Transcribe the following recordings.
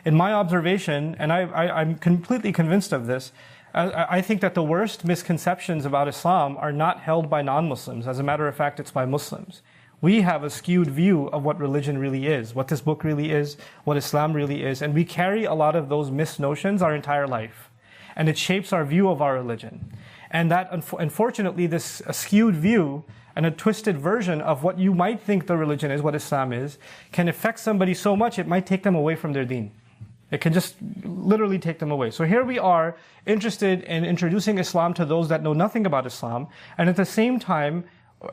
in my observation, and I'm completely convinced of this, I think that the worst misconceptions about Islam are not held by non-Muslims. As a matter of fact, it's by Muslims. We have a skewed view of what religion really is, what this book really is, what Islam really is, and we carry a lot of those misnotions our entire life. And it shapes our view of our religion. And that, unfortunately, this skewed view and a twisted version of what you might think the religion is, what Islam is, can affect somebody so much it might take them away from their deen. It can just literally take them away. So here we are, interested in introducing Islam to those that know nothing about Islam, and at the same time,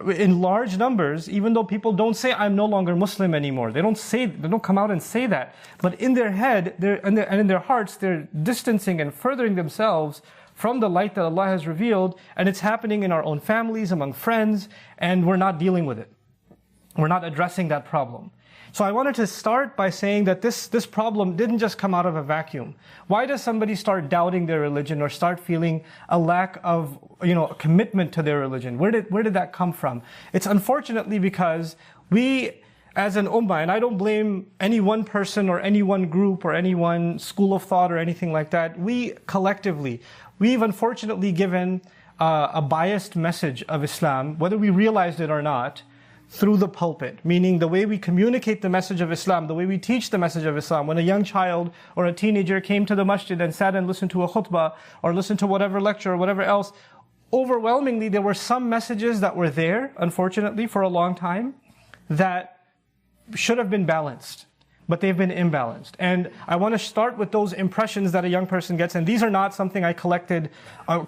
in large numbers, even though people don't say, I'm no longer Muslim anymore. They don't come out and say that. But in their head, and in their hearts, they're distancing and furthering themselves from the light that Allah has revealed, and it's happening in our own families, among friends, and we're not dealing with it. We're not addressing that problem. So I wanted to start by saying that this problem didn't just come out of a vacuum. Why does somebody start doubting their religion or start feeling a lack of, commitment to their religion? Where did that come from? It's unfortunately because we, as an ummah, and I don't blame any one person or any one group or any one school of thought or anything like that, we collectively, we've unfortunately given a biased message of Islam, whether we realized it or not, through the pulpit, meaning the way we communicate the message of Islam, the way we teach the message of Islam. When a young child or a teenager came to the masjid and sat and listened to a khutbah or listened to whatever lecture or whatever else, overwhelmingly there were some messages that were there, unfortunately, for a long time, that should have been balanced, but they've been imbalanced. And I want to start with those impressions that a young person gets, and these are not something I collected,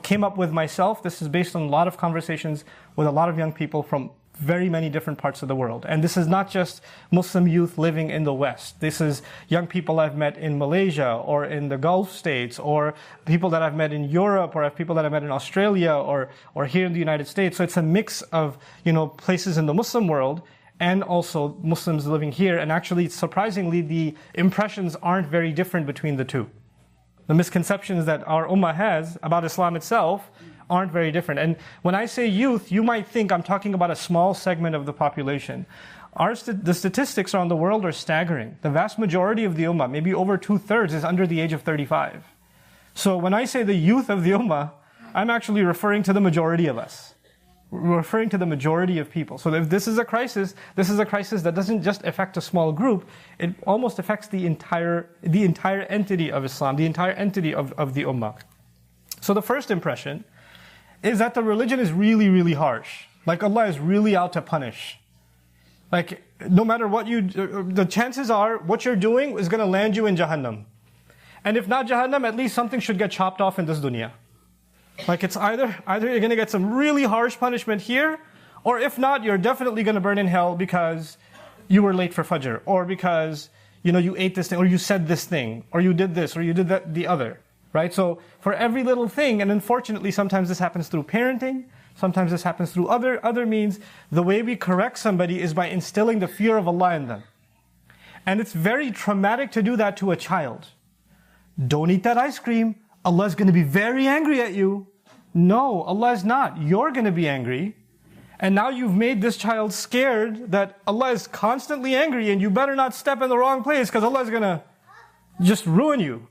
came up with myself. This is based on a lot of conversations with a lot of young people from very many different parts of the world. And this is not just Muslim youth living in the West. This is young people I've met in Malaysia or in the Gulf states, or people that I've met in Europe, or people that I've met in Australia or here in the United States. So it's a mix of, places in the Muslim world and also Muslims living here. And actually, surprisingly, the impressions aren't very different between the two. The misconceptions that our ummah has about Islam itself aren't very different. And when I say youth, you might think I'm talking about a small segment of the population. The statistics around the world are staggering. The vast majority of the ummah, maybe over 2/3, is under the age of 35. So when I say the youth of the ummah, I'm actually referring to the majority of us. We're referring to the majority of people. So if this is a crisis that doesn't just affect a small group, it almost affects the entire entity of Islam, the entire entity of the ummah. So the first impression is that the religion is really, really harsh. Like Allah is really out to punish. Like no matter what the chances are what you're doing is going to land you in Jahannam. And if not Jahannam, at least something should get chopped off in this dunya. Like it's either you're going to get some really harsh punishment here, or if not, you're definitely going to burn in hell because you were late for Fajr, or because you ate this thing, or you said this thing, or you did this, or you did that, the other. Right? So for every little thing, and unfortunately sometimes this happens through parenting, sometimes this happens through other means, the way we correct somebody is by instilling the fear of Allah in them. And it's very traumatic to do that to a child. Don't eat that ice cream. Allah is going to be very angry at you. No, Allah is not. You're going to be angry. And now you've made this child scared that Allah is constantly angry and you better not step in the wrong place because Allah is going to just ruin you.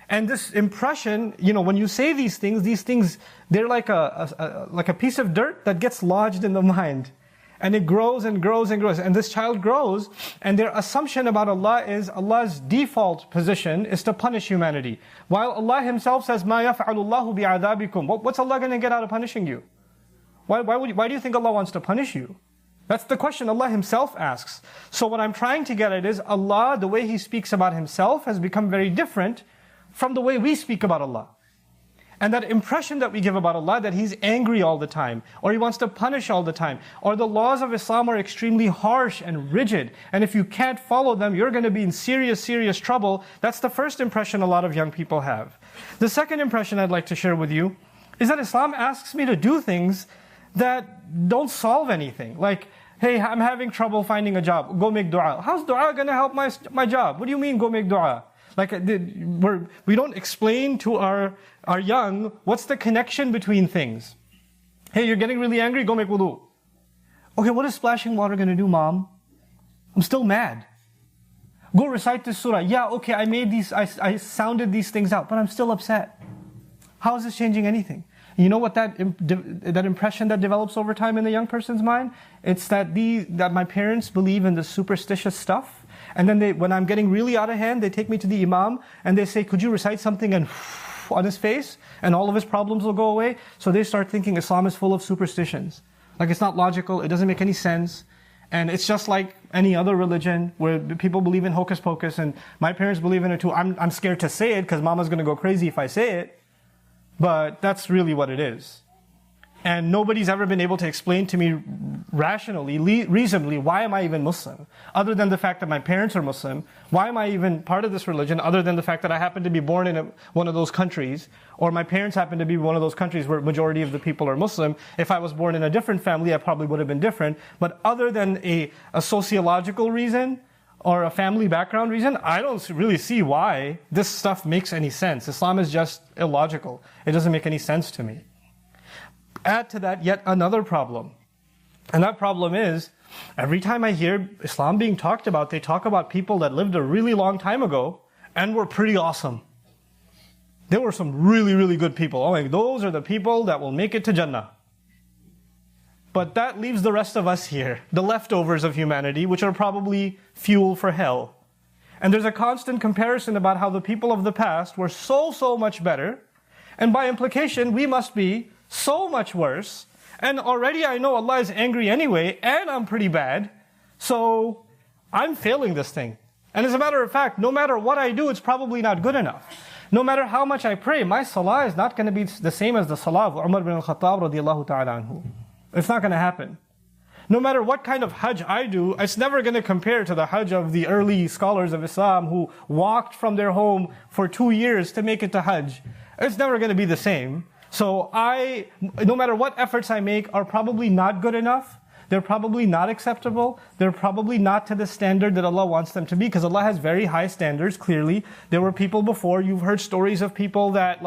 And this impression, when you say these things, they're like a piece of dirt that gets lodged in the mind. And it grows and grows and grows. And this child grows, and their assumption about Allah is Allah's default position is to punish humanity. While Allah Himself says, مَا يَفْعَلُ اللَّهُ بِعَذَابِكُمْ. What's Allah going to get out of punishing you? Why do you think Allah wants to punish you? That's the question Allah Himself asks. So what I'm trying to get at is Allah, the way He speaks about Himself has become very different from the way we speak about Allah. And that impression that we give about Allah, that He's angry all the time, or He wants to punish all the time, or the laws of Islam are extremely harsh and rigid, and if you can't follow them, you're going to be in serious, serious trouble. That's the first impression a lot of young people have. The second impression I'd like to share with you is that Islam asks me to do things that don't solve anything. Like, hey, I'm having trouble finding a job, go make dua. How's dua going to help my job? What do you mean, go make dua? Like, we don't explain to our young what's the connection between things. Hey, you're getting really angry, go make wudu. Okay, what is splashing water going to do, Mom? I'm still mad. Go recite this surah. Yeah, okay, I sounded these things out, but I'm still upset. How is this changing anything? You know what that impression that develops over time in the young person's mind? It's that my parents believe in this superstitious stuff, and then when I'm getting really out of hand, they take me to the imam and they say, could you recite something and on his face, and all of his problems will go away? So they start thinking Islam is full of superstitions. Like it's not logical, it doesn't make any sense. And it's just like any other religion where people believe in hocus pocus, and my parents believe in it too. I'm scared to say it because mama's going to go crazy if I say it. But that's really what it is. And nobody's ever been able to explain to me rationally, reasonably, why am I even Muslim? Other than the fact that my parents are Muslim, why am I even part of this religion? Other than the fact that I happen to be born in one of those countries, or my parents happen to be one of those countries where majority of the people are Muslim. If I was born in a different family, I probably would have been different. But other than a sociological reason, or a family background reason, I don't really see why this stuff makes any sense. Islam is just illogical. It doesn't make any sense to me. Add to that yet another problem. And that problem is, every time I hear Islam being talked about, they talk about people that lived a really long time ago and were pretty awesome. There were some really, really good people. Oh, like those are the people that will make it to Jannah. But that leaves the rest of us here, the leftovers of humanity, which are probably fuel for hell. And there's a constant comparison about how the people of the past were so much better. And by implication, we must be so much worse. And already I know Allah is angry anyway, and I'm pretty bad. So I'm failing this thing. And as a matter of fact, no matter what I do, it's probably not good enough. No matter how much I pray, my salah is not going to be the same as the salah of Umar bin al-Khattab radiallahu ta'ala anhu. It's not going to happen. No matter what kind of hajj I do, it's never going to compare to the hajj of the early scholars of Islam who walked from their home for 2 years to make it to hajj. It's never going to be the same. So no matter what efforts I make, are probably not good enough. They're probably not acceptable. They're probably not to the standard that Allah wants them to be, because Allah has very high standards, clearly. There were people before, you've heard stories of people that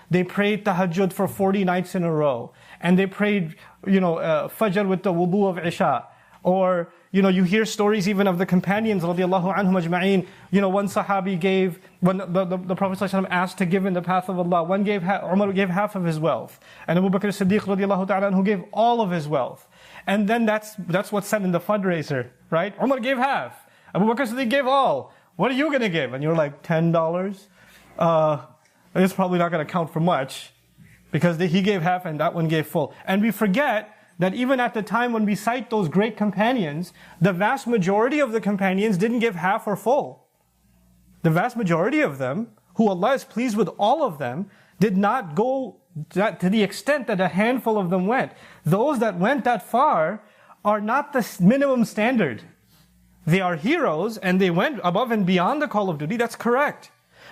they prayed tahajjud for 40 nights in a row. And they prayed, fajr with the wudu of Isha. Or, you hear stories even of the companions, radiallahu anhum ajma'een. One sahabi gave, when the Prophet ﷺ asked to give in the path of Allah, Umar gave half of his wealth. And Abu Bakr as-Siddiq radiallahu ta'ala anhu gave all of his wealth. And then that's what's said in the fundraiser, right? Umar gave half. Abu Bakr as-Siddiq gave all. What are you going to give? And you're like, $10? It's probably not going to count for much, because he gave half and that one gave full. And we forget that even at the time when we cite those great companions, the vast majority of the companions didn't give half or full. The vast majority of them, who Allah is pleased with all of them, did not go to the extent that a handful of them went. Those that went that far are not the minimum standard. They are heroes and they went above and beyond the call of duty, that's correct.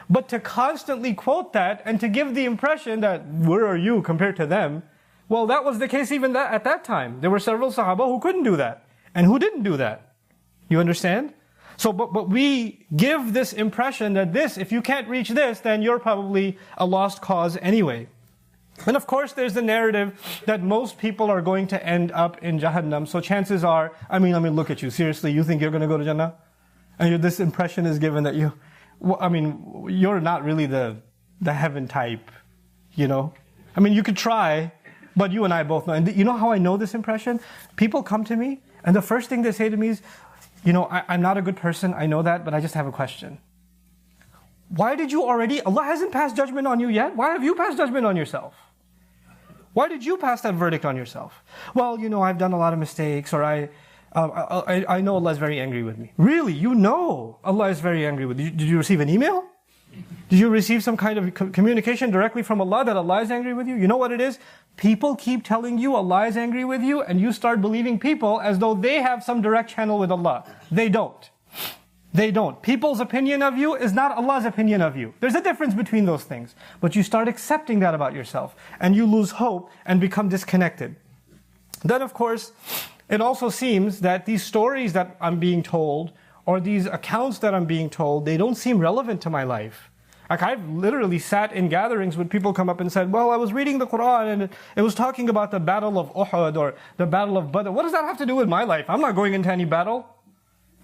But to constantly quote that and to give the impression that, where are you compared to them? Well, that was the case even at that time. There were several Sahaba who couldn't do that, and who didn't do that. You understand? So, but we give this impression that if you can't reach this, then you're probably a lost cause anyway. And of course, there's the narrative that most people are going to end up in Jahannam. So chances are, I mean, look at you. Seriously, you think you're going to go to Jannah? And this impression is given that you're not really the heaven type, you could try, but you and I both know. And you know how I know this impression? People come to me, and the first thing they say to me is, I'm not a good person, I know that, but I just have a question. Why did you Allah hasn't passed judgment on you yet? Why have you passed judgment on yourself? Why did you pass that verdict on yourself? Well, I've done a lot of mistakes, or I know Allah is very angry with me. Really? Allah is very angry with you. Did you receive an email? Did you receive some kind of communication directly from Allah that Allah is angry with you? You know what it is? People keep telling you Allah is angry with you, and you start believing people as though they have some direct channel with Allah. They don't. They don't. People's opinion of you is not Allah's opinion of you. There's a difference between those things. But you start accepting that about yourself, and you lose hope and become disconnected. Then, of course, it also seems that these stories that I'm being told, or these accounts that I'm being told, they don't seem relevant to my life. I've literally sat in gatherings with people come up and said, well, I was reading the Qur'an and it was talking about the battle of Uhud or the battle of Badr. What does that have to do with my life? I'm not going into any battle.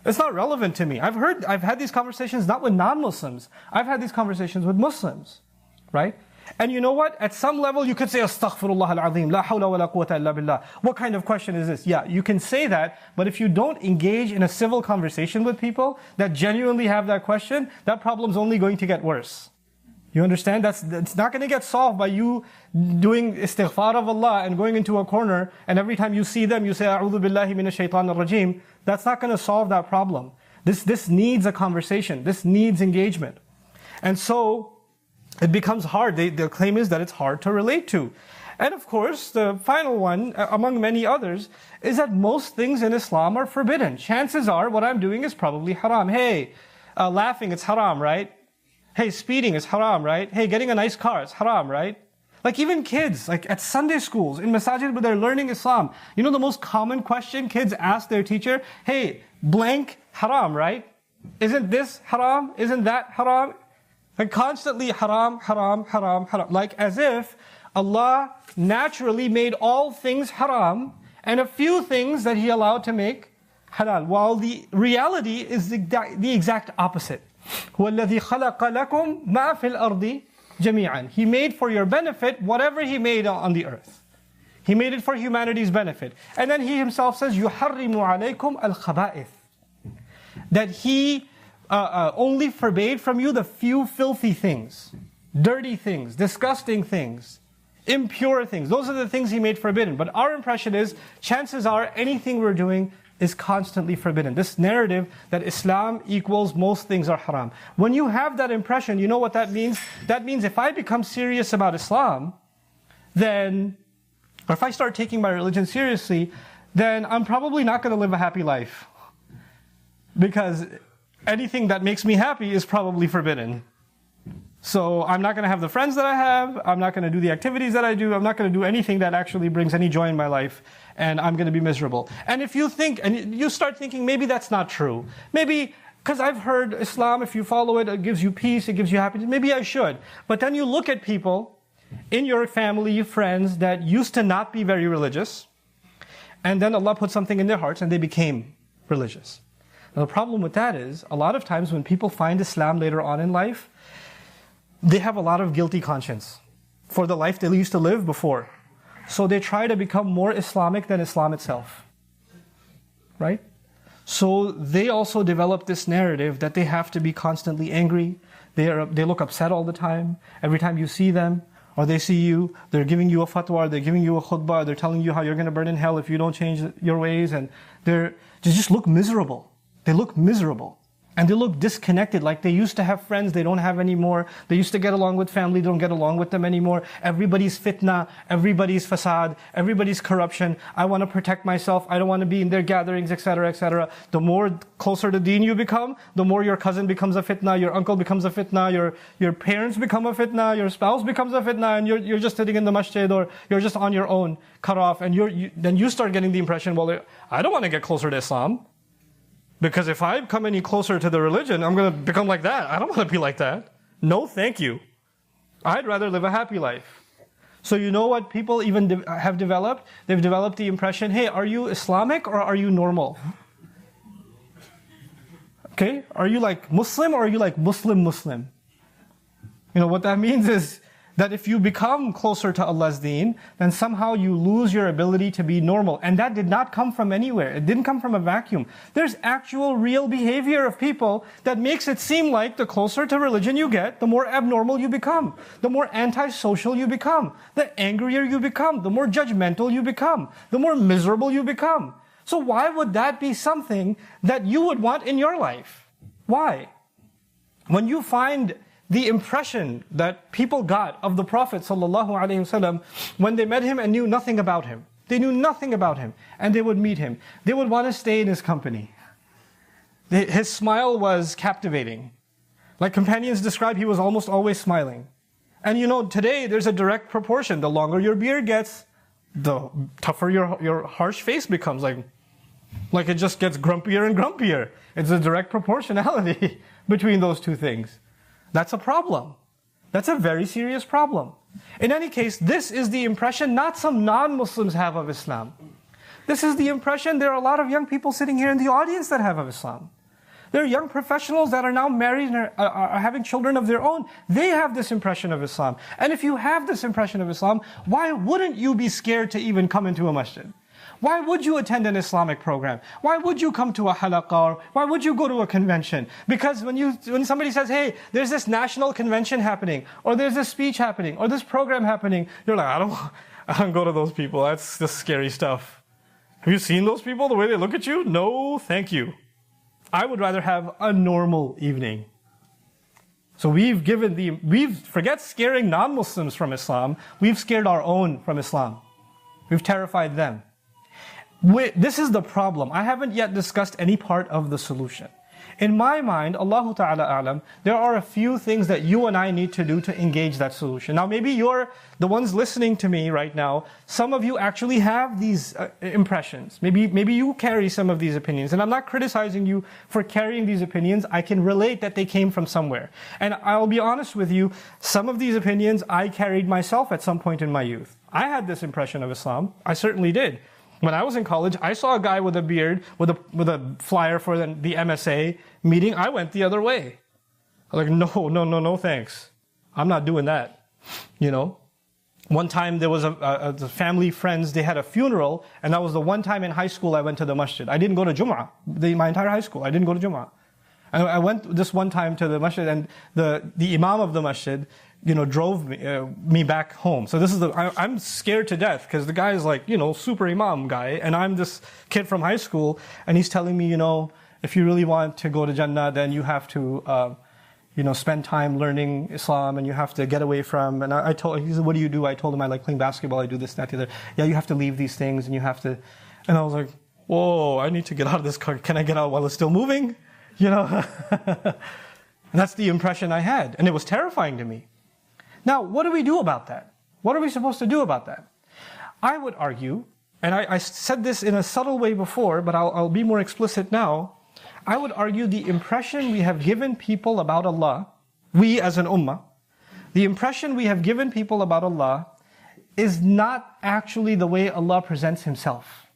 It's not relevant to me. I've had these conversations not with non-Muslims. I've had these conversations with Muslims, right? And you know what? At some level you could say, Astaghfirullah al-Azim, la hawla wa la quwwata illa billah. What kind of question is this? Yeah, you can say that, but if you don't engage in a civil conversation with people that genuinely have that question, that problem's only going to get worse. You understand? It's not going to get solved by you doing istighfar of Allah and going into a corner, and every time you see them, you say, A'udhu billahi minash shaitanir rajim. That's not going to solve that problem. This needs a conversation. This needs engagement. And so, it becomes hard. The claim is that it's hard to relate to. And of course, the final one, among many others, is that most things in Islam are forbidden. Chances are what I'm doing is probably haram. Hey, laughing, it's haram, right? Hey, speeding is haram, right? Hey, getting a nice car, it's haram, right? Like even kids, like at Sunday schools, in masajid where they're learning Islam, you know the most common question kids ask their teacher? Hey, blank, haram, right? Isn't this haram? Isn't that haram? And constantly haram, haram, haram, haram. Like as if Allah naturally made all things haram and a few things that He allowed to make halal. While the reality is the exact opposite. وَالَّذِي خَلَقَ لَكُمْ مَا فِي الْأَرْضِ جَمِيعًا. He made for your benefit whatever He made on the earth. He made it for humanity's benefit. And then He Himself says, يُحَرِّمُ عَلَيْكُمْ الْخَبَائِثِ. That He only forbade from you the few filthy things, dirty things, disgusting things, impure things. Those are the things He made forbidden. But our impression is, chances are anything we're doing is constantly forbidden. This narrative that Islam equals most things are haram. When you have that impression, you know what that means? That means if I become serious about Islam, then, or if I start taking my religion seriously, then I'm probably not going to live a happy life. Because anything that makes me happy is probably forbidden. So I'm not going to have the friends that I have, I'm not going to do the activities that I do, I'm not going to do anything that actually brings any joy in my life, and I'm going to be miserable. And if you think, and you start thinking, maybe that's not true. Maybe, because I've heard Islam, if you follow it, it gives you peace, it gives you happiness, maybe I should. But then you look at people in your family, your friends, that used to not be very religious, and then Allah put something in their hearts and they became religious. Now the problem with that is, a lot of times when people find Islam later on in life, they have a lot of guilty conscience for the life they used to live before. So they try to become more Islamic than Islam itself. Right? So they also develop this narrative that they have to be constantly angry. They look upset all the time. Every time you see them, or they see you, they're giving you a fatwa, they're giving you a khutbah, they're telling you how you're going to burn in hell if you don't change your ways, and they just look miserable. They look miserable. And they look disconnected, like they used to have friends, they don't have anymore. They used to get along with family, they don't get along with them anymore. Everybody's fitna, everybody's fasad, everybody's corruption. I want to protect myself, I don't want to be in their gatherings, etc., etc. The more closer to deen you become, the more your cousin becomes a fitna, your uncle becomes a fitna, your parents become a fitna, your spouse becomes a fitna, and you're just sitting in the masjid, or you're just on your own, cut off, and then you start getting the impression, well, I don't want to get closer to Islam. Because if I come any closer to the religion, I'm going to become like that. I don't want to be like that. No, thank you. I'd rather live a happy life. So you know what people even have developed? They've developed the impression, hey, are you Islamic or are you normal? Okay? Are you like Muslim or are you like Muslim? You know, what that means is that if you become closer to Allah's deen, then somehow you lose your ability to be normal. And that did not come from anywhere. It didn't come from a vacuum. There's actual real behavior of people that makes it seem like the closer to religion you get, the more abnormal you become, the more antisocial you become, the angrier you become, the more judgmental you become, the more miserable you become. So why would that be something that you would want in your life? Why? When you find the impression that people got of the Prophet ﷺ when they met him and knew nothing about him. They knew nothing about him, and they would meet him. They would want to stay in his company. His smile was captivating. Like companions describe, he was almost always smiling. And you know, today there's a direct proportion. The longer your beard gets, the tougher your harsh face becomes. Like it just gets grumpier and grumpier. It's a direct proportionality between those two things. That's a problem. That's a very serious problem. In any case, this is the impression not some non-Muslims have of Islam. This is the impression there are a lot of young people sitting here in the audience that have of Islam. There are young professionals that are now married and are having children of their own. They have this impression of Islam. And if you have this impression of Islam, why wouldn't you be scared to even come into a masjid? Why would you attend an Islamic program? Why would you come to a halaqah? Why would you go to a convention? Because when somebody says, hey, there's this national convention happening, or there's this speech happening, or this program happening, you're like, I don't go to those people. That's just scary stuff. Have you seen those people, the way they look at you? No, thank you. I would rather have a normal evening. So forget scaring non-Muslims from Islam, we've scared our own from Islam. We've terrified them. This is the problem. I haven't yet discussed any part of the solution. In my mind, Allahu Ta'ala A'lam, there are a few things that you and I need to do to engage that solution. Now maybe you're the ones listening to me right now, some of you actually have these impressions. Maybe you carry some of these opinions. And I'm not criticizing you for carrying these opinions. I can relate that they came from somewhere. And I'll be honest with you, some of these opinions I carried myself at some point in my youth. I had this impression of Islam. I certainly did. When I was in college, I saw a guy with a beard, with a flyer for the MSA meeting. I went the other way. I was like, no, thanks. I'm not doing that. One time there was a family, friends, they had a funeral, and that was the one time in high school I went to the masjid. I didn't go to Jum'ah. My entire high school, I didn't go to Jum'ah. I went this one time to the masjid, and the imam of the masjid, drove me back home. So I'm scared to death because the guy is like, super imam guy, and I'm this kid from high school, and he's telling me, if you really want to go to Jannah, then you have to, spend time learning Islam, and you have to get away from. And he said, what do? I told him I like playing basketball. I do this, that, the other. Yeah, you have to leave these things, and you have to. And I was like, whoa, I need to get out of this car. Can I get out while it's still moving? And that's the impression I had, and it was terrifying to me. Now, what do we do about that? What are we supposed to do about that? I would argue, and I said this in a subtle way before, but I'll be more explicit now. I would argue the impression we have given people about Allah, we as an ummah, the impression we have given people about Allah is not actually the way Allah presents Himself.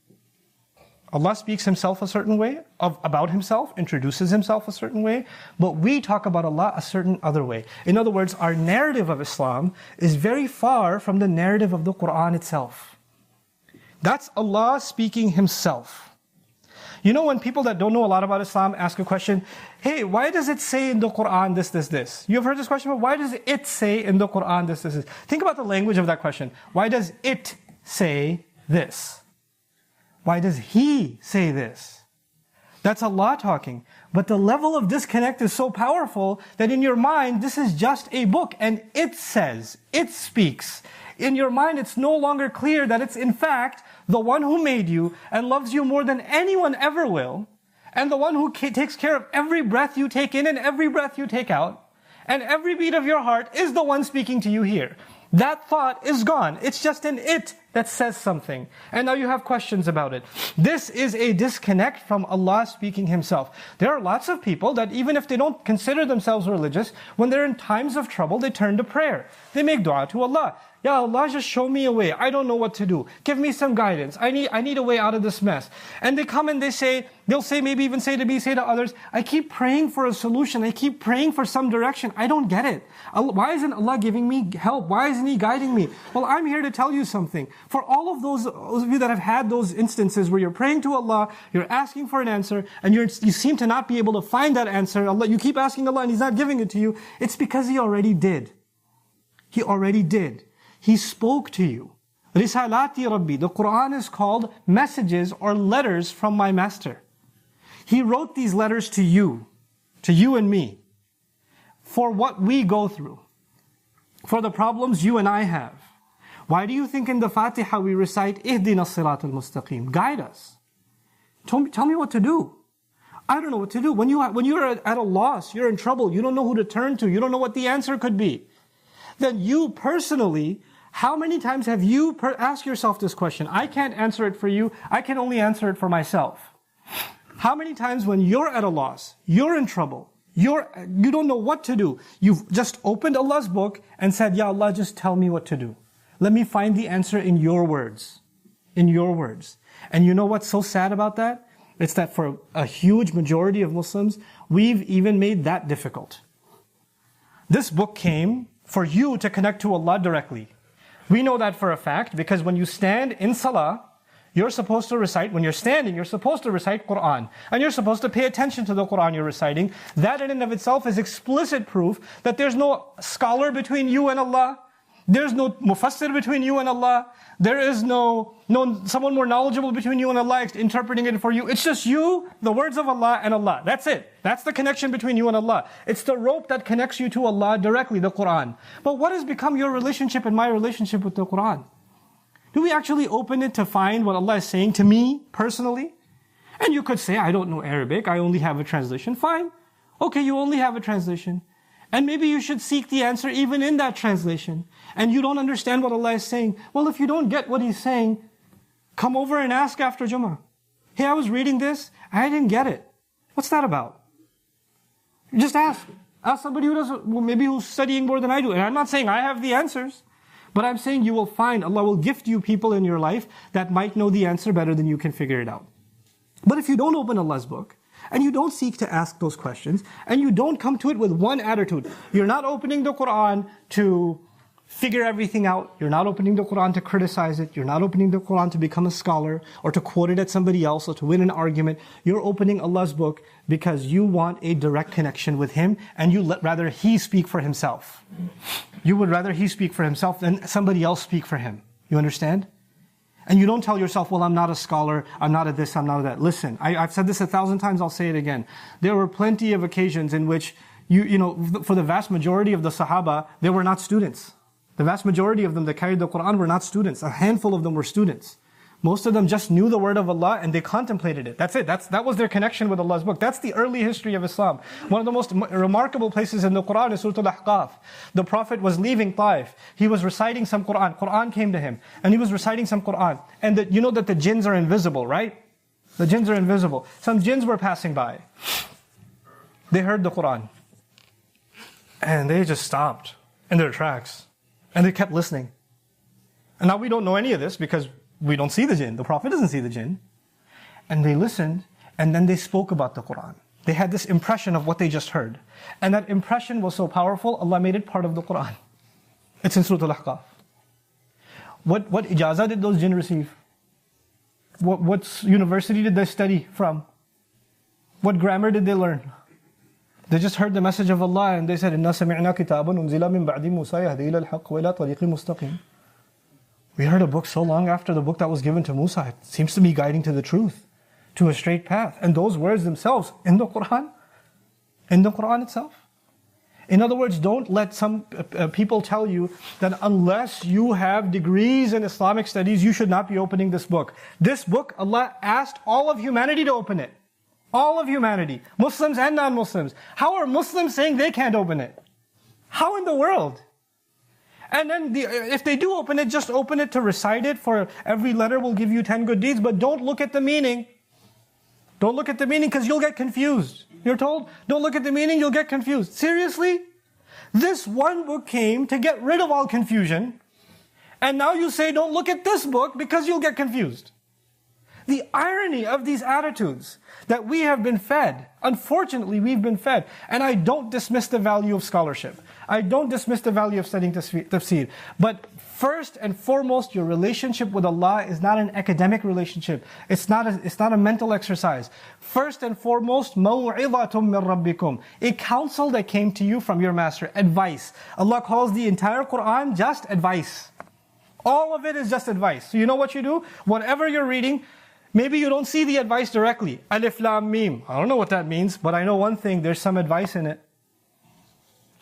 Allah speaks Himself a certain way, about Himself, introduces Himself a certain way, but we talk about Allah a certain other way. In other words, our narrative of Islam is very far from the narrative of the Qur'an itself. That's Allah speaking Himself. When people that don't know a lot about Islam ask a question, hey, why does it say in the Qur'an this, this, this? You've heard this question, but why does it say in the Qur'an this, this, this? Think about the language of that question. Why does it say this? Why does He say this? That's Allah talking. But the level of disconnect is so powerful that in your mind, this is just a book, and it says, it speaks. In your mind, it's no longer clear that it's in fact the one who made you and loves you more than anyone ever will, and the one who takes care of every breath you take in and every breath you take out, and every beat of your heart is the one speaking to you here. That thought is gone. It's just an it that says something. And now you have questions about it. This is a disconnect from Allah speaking Himself. There are lots of people that even if they don't consider themselves religious, when they're in times of trouble, they turn to prayer. They make dua to Allah. Ya Allah, just show me a way. I don't know what to do. Give me some guidance. I need a way out of this mess. And they come and they'll say, maybe even say to me, say to others, I keep praying for a solution. I keep praying for some direction. I don't get it. Why isn't Allah giving me help? Why isn't He guiding me? Well, I'm here to tell you something. For all of those of you that have had those instances where you're praying to Allah, you're asking for an answer, and you seem to not be able to find that answer, you keep asking Allah and He's not giving it to you, it's because He already did. He already did. He spoke to you. Risalati Rabbi. The Qur'an is called messages or letters from my Master. He wrote these letters to you and me, for what we go through, for the problems you and I have. Why do you think in the Fatiha we recite, Ihdina as-siratal mustaqim? Guide us. Tell me what to do. I don't know what to do. When you're at a loss, you're in trouble, you don't know who to turn to, you don't know what the answer could be. Then you personally, how many times have you asked yourself this question? I can't answer it for you. I can only answer it for myself. How many times when you're at a loss, you're in trouble, you don't know what to do, you've just opened Allah's book and said, Ya Allah, just tell me what to do. Let me find the answer in your words. in your words. And you know what's so sad about that? It's that for a huge majority of Muslims, we've even made that difficult. This book came for you to connect to Allah directly. We know that for a fact because when you stand in salah, you're supposed to recite, when you're standing, you're supposed to recite Qur'an. And you're supposed to pay attention to the Qur'an you're reciting. That in and of itself is explicit proof that there's no scholar between you and Allah. There's no mufassir between you and Allah. There is no someone more knowledgeable between you and Allah interpreting it for you. It's just you, the words of Allah, and Allah. That's it. That's the connection between you and Allah. It's the rope that connects you to Allah directly, the Qur'an. But what has become your relationship and my relationship with the Qur'an? Do we actually open it to find what Allah is saying to me personally? And you could say, I don't know Arabic, I only have a translation. Fine. Okay, you only have a translation. And maybe you should seek the answer even in that translation. And you don't understand what Allah is saying. Well, if you don't get what He's saying, come over and ask after Jummah. Hey, I was reading this, I didn't get it. What's that about? Just ask. Ask somebody who does, maybe who's studying more than I do. And I'm not saying I have the answers. But I'm saying you will find, Allah will gift you people in your life that might know the answer better than you can figure it out. But if you don't open Allah's book, and you don't seek to ask those questions, and you don't come to it with one attitude, you're not opening the Qur'an to figure everything out, you're not opening the Qur'an to criticize it, you're not opening the Qur'an to become a scholar, or to quote it at somebody else, or to win an argument, you're opening Allah's book because you want a direct connection with Him, and you let rather He speak for Himself. You would rather He speak for Himself than somebody else speak for Him. You understand? And you don't tell yourself, well, I'm not a scholar, I'm not a this, I'm not a that. Listen, I've said this 1,000 times, I'll say it again. There were plenty of occasions in which, for the vast majority of the Sahaba, they were not students. The vast majority of them that carried the Qur'an were not students. A handful of them were students. Most of them just knew the word of Allah and they contemplated it. That's it. That was their connection with Allah's book. That's the early history of Islam. One of the most remarkable places in the Qur'an is Surah Al-Ahqaf. The Prophet was leaving Taif. He was reciting some Qur'an. Qur'an came to him. And he was reciting some Qur'an. And you know that the jinns are invisible, right? The jinns are invisible. Some jinns were passing by. They heard the Qur'an. And they just stopped in their tracks. And they kept listening. And now we don't know any of this because we don't see the jinn. The Prophet doesn't see the jinn. And they listened, and then they spoke about the Qur'an. They had this impression of what they just heard. And that impression was so powerful, Allah made it part of the Qur'an. It's in Surah Al-Ahqaf. What ijazah did those jinn receive? What university did they study from? What grammar did they learn? They just heard the message of Allah and they said, إِنَّا سَمِعْنَا كِتَابًا أُنزِلَ مِن بَعْدِ مُوسَى يَهْدِي إِلَى الْحَقِّ وَإِلَى طَرِيقٍ مُسْتَقِيمٍ. We heard a book so long after the book that was given to Musa. It seems to be guiding to the truth, to a straight path. And those words themselves in the Qur'an itself. In other words, don't let some people tell you that unless you have degrees in Islamic studies, you should not be opening this book. This book, Allah asked all of humanity to open it. All of humanity, Muslims and non-Muslims. How are Muslims saying they can't open it? How in the world? And then if they do open it, just open it to recite it. For every letter will give you 10 good deeds, but don't look at the meaning. Don't look at the meaning because you'll get confused. You're told, don't look at the meaning, you'll get confused. Seriously? This one book came to get rid of all confusion, and now you say don't look at this book because you'll get confused. The irony of these attitudes that we have been fed, unfortunately we've been fed, and I don't dismiss the value of scholarship. I don't dismiss the value of studying tafsir. But first and foremost, your relationship with Allah is not an academic relationship. It's not a mental exercise. First and foremost, مَوْعِظَةٌ مِّن رَبِّكُمْ. A counsel that came to you from your master, advice. Allah calls the entire Qur'an just advice. All of it is just advice. So you know what you do? Whatever you're reading, maybe you don't see the advice directly. Alif Lam Mim. I don't know what that means, but I know one thing, there's some advice in it.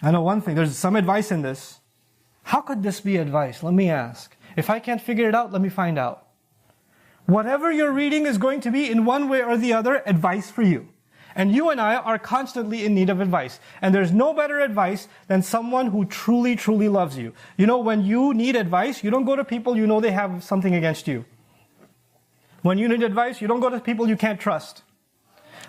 I know one thing, there's some advice in this. How could this be advice? Let me ask. If I can't figure it out, let me find out. Whatever you're reading is going to be, in one way or the other, advice for you. And you and I are constantly in need of advice. And there's no better advice than someone who truly, truly loves you. You know, when you need advice, you don't go to people you know they have something against you. When you need advice, you don't go to people you can't trust.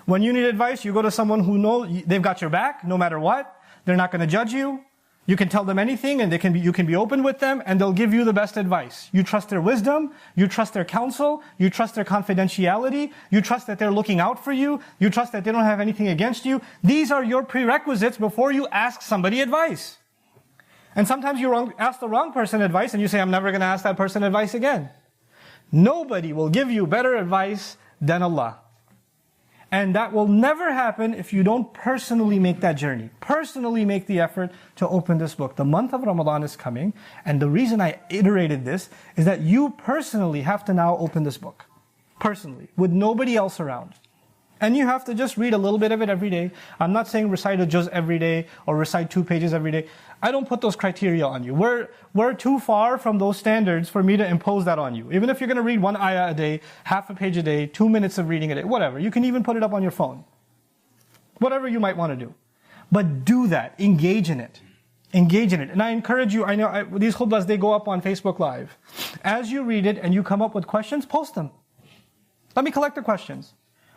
When you need advice, you go to someone who knows they've got your back, no matter what. They're not going to judge you. You can tell them anything and you can be open with them and they'll give you the best advice. You trust their wisdom, you trust their counsel, you trust their confidentiality, you trust that they're looking out for you, you trust that they don't have anything against you. These are your prerequisites before you ask somebody advice. And sometimes you ask the wrong person advice and you say, I'm never going to ask that person advice again. Nobody will give you better advice than Allah. And that will never happen if you don't personally make that journey. Personally make the effort to open this book. The month of Ramadan is coming, and the reason I iterated this is that you personally have to now open this book. Personally, with nobody else around. And you have to just read a little bit of it every day. I'm not saying recite a juz every day or recite 2 pages every day. I don't put those criteria on you. We're too far from those standards for me to impose that on you. Even if you're going to read 1 ayah a day, half a page a day, 2 minutes of reading a day, whatever. You can even put it up on your phone. Whatever you might want to do. But do that. Engage in it. Engage in it. And I encourage you, I know these khutbahs, they go up on Facebook Live. As you read it and you come up with questions, post them. Let me collect the questions.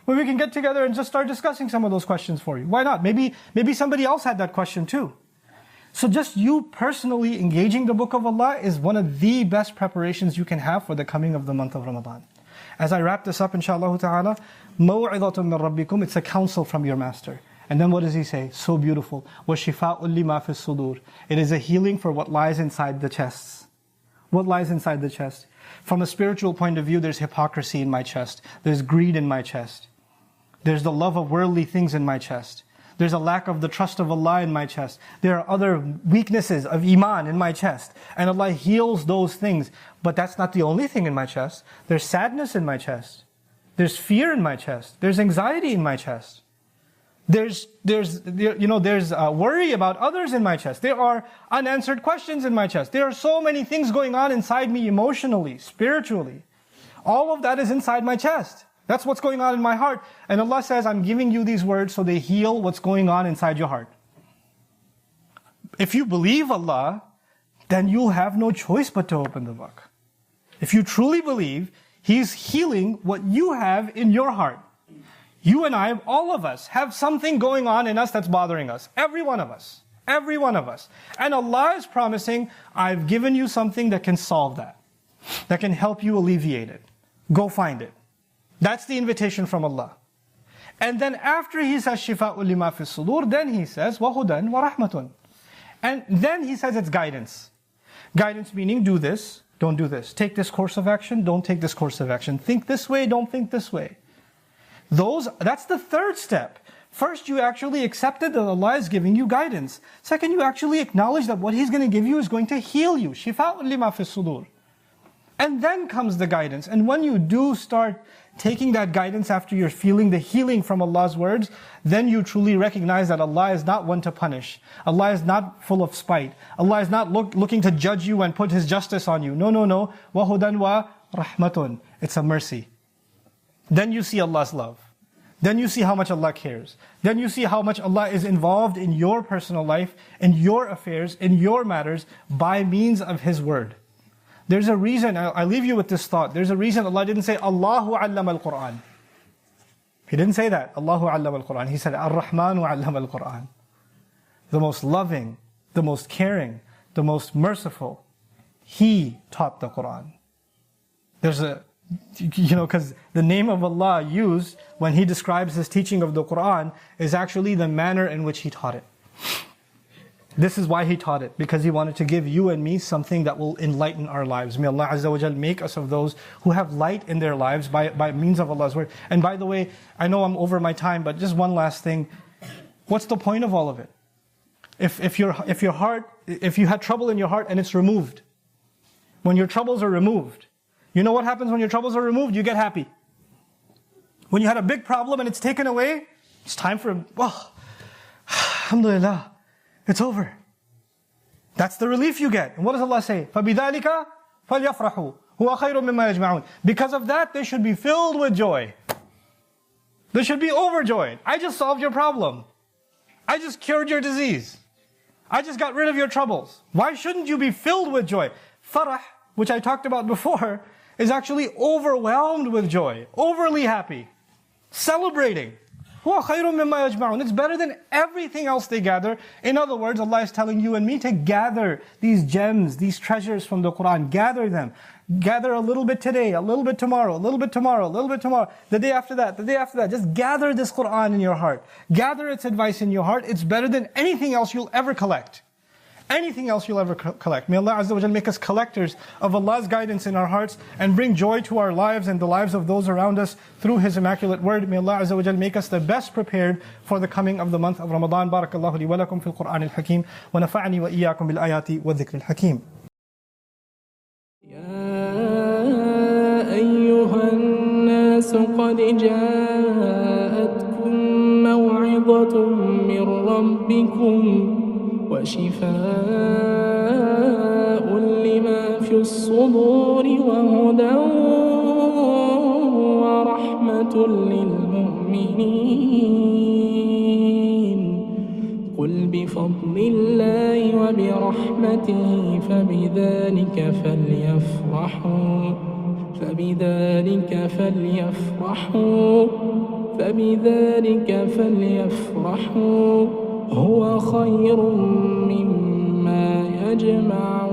Well, we can get together and just start discussing some of those questions for you. Why not? Maybe somebody else had that question too. So just you personally engaging the book of Allah is one of the best preparations you can have for the coming of the month of Ramadan. As I wrap this up, inshallah ta'ala, مَوْعِظَةٌ مِّن رَبِّكُمْ, it's a counsel from your master. And then what does he say? So beautiful. وَشِفَاءٌ لِمَا فِي الصُّدُورِ. It is a healing for what lies inside the chests. What lies inside the chest? From a spiritual point of view, there's hypocrisy in my chest. There's greed in my chest. There's the love of worldly things in my chest. There's a lack of the trust of Allah in my chest. There are other weaknesses of iman in my chest. And Allah heals those things. But that's not the only thing in my chest. There's sadness in my chest. There's fear in my chest. There's anxiety in my chest. There's worry about others in my chest. There are unanswered questions in my chest. There are so many things going on inside me emotionally, spiritually. All of that is inside my chest. That's what's going on in my heart. And Allah says, I'm giving you these words so they heal what's going on inside your heart. If you believe Allah, then you'll have no choice but to open the book. If you truly believe, He's healing what you have in your heart. You and I, all of us, have something going on in us that's bothering us. Every one of us. Every one of us. And Allah is promising, I've given you something that can solve that. That can help you alleviate it. Go find it. That's the invitation from Allah. And then after He says, شِفَاءٌ لِمَا فِي الصُّدُورِ, then He says, وَهُدًى وَرَحْمَةٌ. And then He says it's guidance. Guidance meaning do this, don't do this. Take this course of action, don't take this course of action. Think this way, don't think this way. That's the third step. First, you actually accepted that Allah is giving you guidance. Second, you actually acknowledge that what He's going to give you is going to heal you. شِفَاءٌ لِمَا فِي الصُّدُورِ. And then comes the guidance. And when you do start taking that guidance after you're feeling the healing from Allah's words, then you truly recognize that Allah is not one to punish. Allah is not full of spite. Allah is not looking to judge you and put His justice on you. No. وَهُدًى وَرَحْمَةٌ. It's a mercy. Then you see Allah's love. Then you see how much Allah cares. Then you see how much Allah is involved in your personal life, in your affairs, in your matters, by means of His word. There's a reason, I leave you with this thought. There's a reason Allah didn't say, Allahu allama al-Qur'an. He didn't say that, Allahu allama al-Qur'an. He said, Ar-Rahmanu allama al-Qur'an. The most loving, the most caring, the most merciful. He taught the Qur'an. There's because the name of Allah used when He describes His teaching of the Qur'an is actually the manner in which He taught it. This is why He taught it, because He wanted to give you and me something that will enlighten our lives. May Allah Azza wa Jal make us of those who have light in their lives by means of Allah's word. And by the way, I know I'm over my time, but just one last thing. What's the point of all of it? If you had trouble in your heart and it's removed, when your troubles are removed, you know what happens when your troubles are removed? You get happy. When you had a big problem and it's taken away, it's time for, alhamdulillah. It's over. That's the relief you get. And what does Allah say? فَبِذَلِكَ فَلْيَفْرَحُوا هُوَ خَيْرٌ مِّمَّا يَجْمَعُونَ. Because of that, they should be filled with joy. They should be overjoyed. I just solved your problem. I just cured your disease. I just got rid of your troubles. Why shouldn't you be filled with joy? Farah, which I talked about before, is actually overwhelmed with joy, overly happy, celebrating. هُوَ خَيْرٌ مِّمَّا يَجْمَعُونَ. It's better than everything else they gather. In other words, Allah is telling you and me to gather these gems, these treasures from the Qur'an. Gather them. Gather a little bit today, a little bit tomorrow, a little bit tomorrow, a little bit tomorrow, the day after that, the day after that. Just gather this Qur'an in your heart. Gather its advice in your heart. It's better than anything else you'll ever collect. Anything else you'll ever collect. May Allah Azza wa Jal make us collectors of Allah's guidance in our hearts and bring joy to our lives and the lives of those around us through His immaculate word. May Allah Azza wa Jal make us the best prepared for the coming of the month of Ramadan. Barakallahu li wa lakum fil Qur'an al-Hakim wa nafa'ani wa iyyakum bil ayati wa dhikr al-Hakim. أيها الناس قد جاءتكم موعظة من ربكم وشفاء لما في الصدور وهدى ورحمة للمؤمنين قل بفضل الله وبرحمته فبذلك فليفرحوا هو خير مما يجمعون.